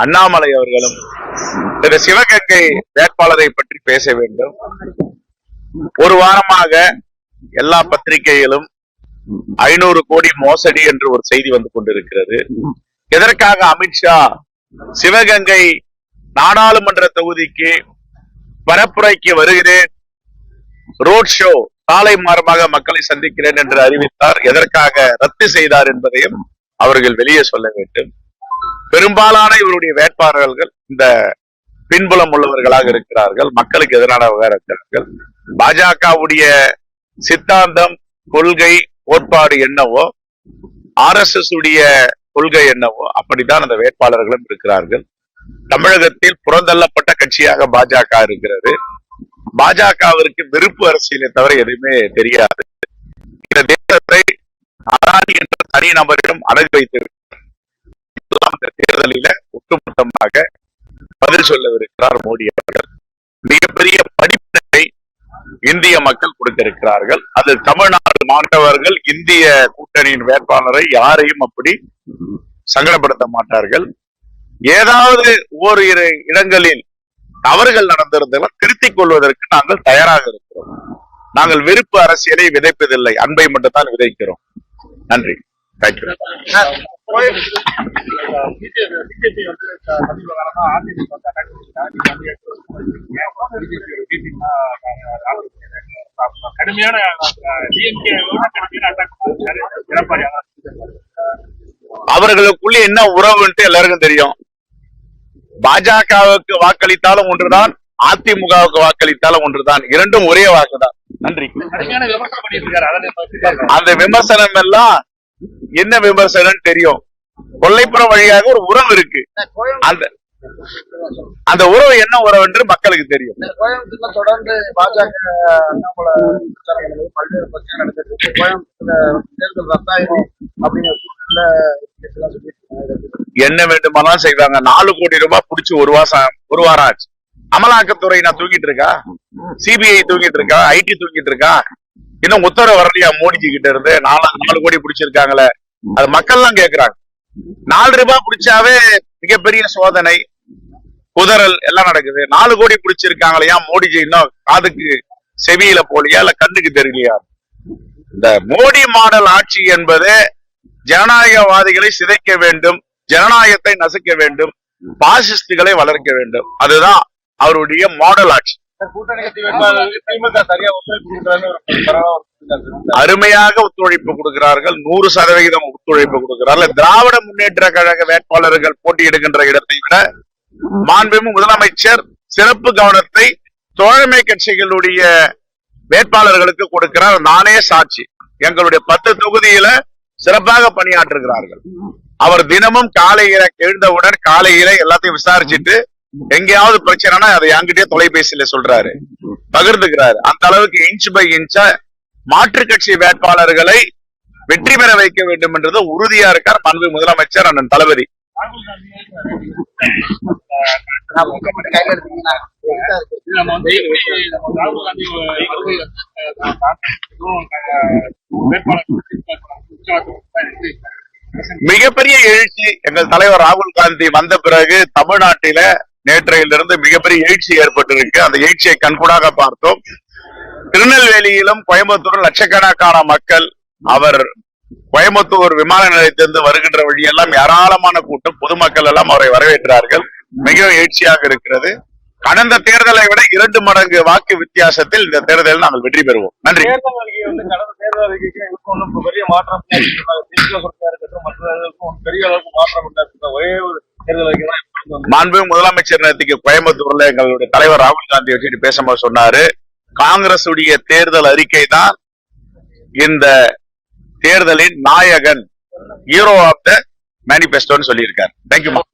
அண்ணாமலை அவர்களும் திரு சிவகங்கை வேட்பாளரை பற்றி பேச வேண்டும். ஒரு வாரமாக எல்லா பத்திரிகைகளும் 500 கோடி மோசடி என்று ஒரு செய்தி வந்து கொண்டிருக்கிறது. எதற்காக அமித்ஷா சிவகங்கை நாடாளுமன்ற தொகுதிக்கு பரப்புரைக்கு வருகிறேன், ரோட் ஷோ சாலை மார்க்கமாக மக்களை சந்திக்கிறேன் என்று அறிவித்தார்? எதற்காக ரத்து செய்தார் என்பதையும் அவர்கள் வெளியே சொல்ல வேண்டும். பெரும்பாலான இவருடைய வேட்பாளர்கள் இந்த பின்புலம் உள்ளவர்களாக இருக்கிறார்கள், மக்களுக்கு எதிரானவர்கள் இருக்கிறார்கள். பாஜகவுடைய சித்தாந்தம், கொள்கை, கோட்பாடு என்னவோ, RSS உடைய கொள்கை என்னவோ அப்படித்தான் அந்த வேட்பாளர்களும் இருக்கிறார்கள். தமிழகத்தில் புறந்தள்ளப்பட்ட கட்சியாக பாஜக இருக்கிறது. பாஜகவிற்கு வெறுப்பு அரசியலை தவிர எதுவுமே தெரியாது. இந்த தேசத்தை அதானி என்ற தனி நபரிடம் அடகு வைத்திருக்கிறார். அந்த தேர்தலில ஒட்டுமொத்தமாக பதில் சொல்லவிருக்கிறார் மோடி அவர்கள். மிகப்பெரிய படிப்பினை இந்திய மக்கள் கொடுக்க இருக்கிறார்கள். அதில் தமிழ்நாடு மாணவர்கள் இந்திய கூட்டணியின் வேட்பாளரை யாரையும் அப்படி சங்கடப்படுத்த மாட்டார்கள். ஏதாவது ஓரிரு இடங்களில் தவறுகள் நடந்திருந்தாலும் திருத்திக் கொள்வதற்கு நாங்கள் தயாராக இருக்கிறோம். நாங்கள் வெறுப்பு அரசியலை விதைப்பதில்லை, அன்பை மட்டும் தான் விதைக்கிறோம். நன்றி. தேங்க்யூ. அவர்களுக்குள்ள என்ன உறவுன்ட்டு எல்லாருக்கும் தெரியும். பாஜகவுக்கு வாக்களித்தாலும் ஒன்றுதான், அதிமுகவுக்கு வாக்களித்தாலும் ஒன்றுதான், இரண்டும் ஒரே வாக்குதான். நன்றி. அந்த விமர்சனம் எல்லாம் என்ன விமர்சனம் தெரியும். கொல்லைப்புறம் வழியாக ஒரு உறவு இருக்கு. அந்த உறவு என்ன உறவு என்று மக்களுக்கு தெரியும். கோயம்புத்தூர்ல தொடர்ந்து பாஜக பல்வேறு பிரச்சனை நடந்துட்டு தேர்தல் ரத்தாயிரம் அப்படிங்கிற சூழ்நிலை என்ன வேண்டுமானாலும் செய்வாங்க. 4 கோடி ரூபாய் புடிச்சு ஒரு வாரம் ஆச்சு. அமலாக்கத்துறை நான் தூங்கிட்டு இருக்கா, சிபிஐ தூங்கிட்டு இருக்கா, ஐடி தூங்கிட்டு இருக்கா? இன்னும் உத்தரவு வரலையா மோடிஜி கிட்ட இருந்து? 4 கோடி பிடிச்சிருக்காங்களே, அது மக்கள் எல்லாம் கேட்கிறாங்க. 4 ரூபாய் பிடிச்சாவே மிகப்பெரிய சோதனை, குதறல் எல்லாம் நடக்குது. 4 கோடி பிடிச்சிருக்காங்களா? மோடிஜி இன்னும் காதுக்கு செவியில போலியா, இல்ல கண்ணுக்கு தெரியலையா? இந்த மோடி மாடல் ஆட்சி என்பது ஜனநாயகவாதிகளை சிதைக்க வேண்டும், ஜனநாயகத்தை நசுக்க வேண்டும், பாசிஸ்டுகளை வளர்க்க வேண்டும். அதுதான் அவருடைய மாடல் ஆட்சி. அருமையாக ஒத்துழைப்பு கொடுக்கிறார்கள், 100% ஒத்துழைப்பு கொடுக்கிறார்கள். திராவிட முன்னேற்ற கழக வேட்பாளர்கள் போட்டியிடுகின்ற இடத்தை விட மாண்புமிகு முதலமைச்சர் சிறப்பு கவனத்தை தோழமை கட்சிகளுடைய வேட்பாளர்களுக்கு கொடுக்கிறார். நானே சாட்சி. எங்களுடைய 10 தொகுதியில சிறப்பாக பணியாற்றுகிறார்கள். அவர் தினமும் காலையில எழுந்தவுடன் காலையில எல்லாத்தையும் விசாரிச்சுட்டு எங்கேயாவது பிரச்சனைனா அதை என்கிட்டயே தொலைபேசியில சொல்றாரு, பகிர்ந்துக்கிறாரு. அந்த அளவுக்கு இன்ச் பை இன்ச்சா மாற்று கட்சி வேட்பாளர்களை வெற்றி பெற வைக்க வேண்டும் என்றது உறுதியா இருக்கார் மாண்புமிகு முதலமைச்சர் அண்ணன் தளபதி. மிகப்பெரிய எழுச்சி எங்கள் தலைவர் ராகுல் காந்தி வந்த பிறகு தமிழ்நாட்டில நேற்றையிலிருந்து மிகப்பெரிய எழுச்சி ஏற்பட்டிருக்கு. அந்த எழுச்சியை கண்கூடாக பார்த்தோம். திருநெல்வேலியிலும் கோயம்புத்தூரும் லட்சக்கணக்கான மக்கள் அவர் கோயம்புத்தூர் விமான நிலையத்திலிருந்து வருகின்ற வழியெல்லாம் ஏராளமான கூட்டம், பொதுமக்கள் எல்லாம் அவரை வரவேற்றார்கள். மிகவும் எழுச்சியாக இருக்கிறது. கடந்த தேர்தலை விட 2 மடங்கு வாக்கு வித்தியாசத்தில் இந்த தேர்தலில் நாங்கள் வெற்றி பெறுவோம். நன்றி. மாண்புமிகு முதலமைச்சர் நேற்றுக்கு கோயம்புத்தூர்ல எங்களுடைய தலைவர் ராகுல் காந்தி வச்சுட்டு பேசும்போது சொன்னாரு, காங்கிரஸ் உடைய தேர்தல் அறிக்கை தான் இந்த தேர்தலின் நாயகன், ஹீரோ ஆஃப் த மேனிபெஸ்டோன்னு சொல்லியிருக்காரு. தேங்க்யூ.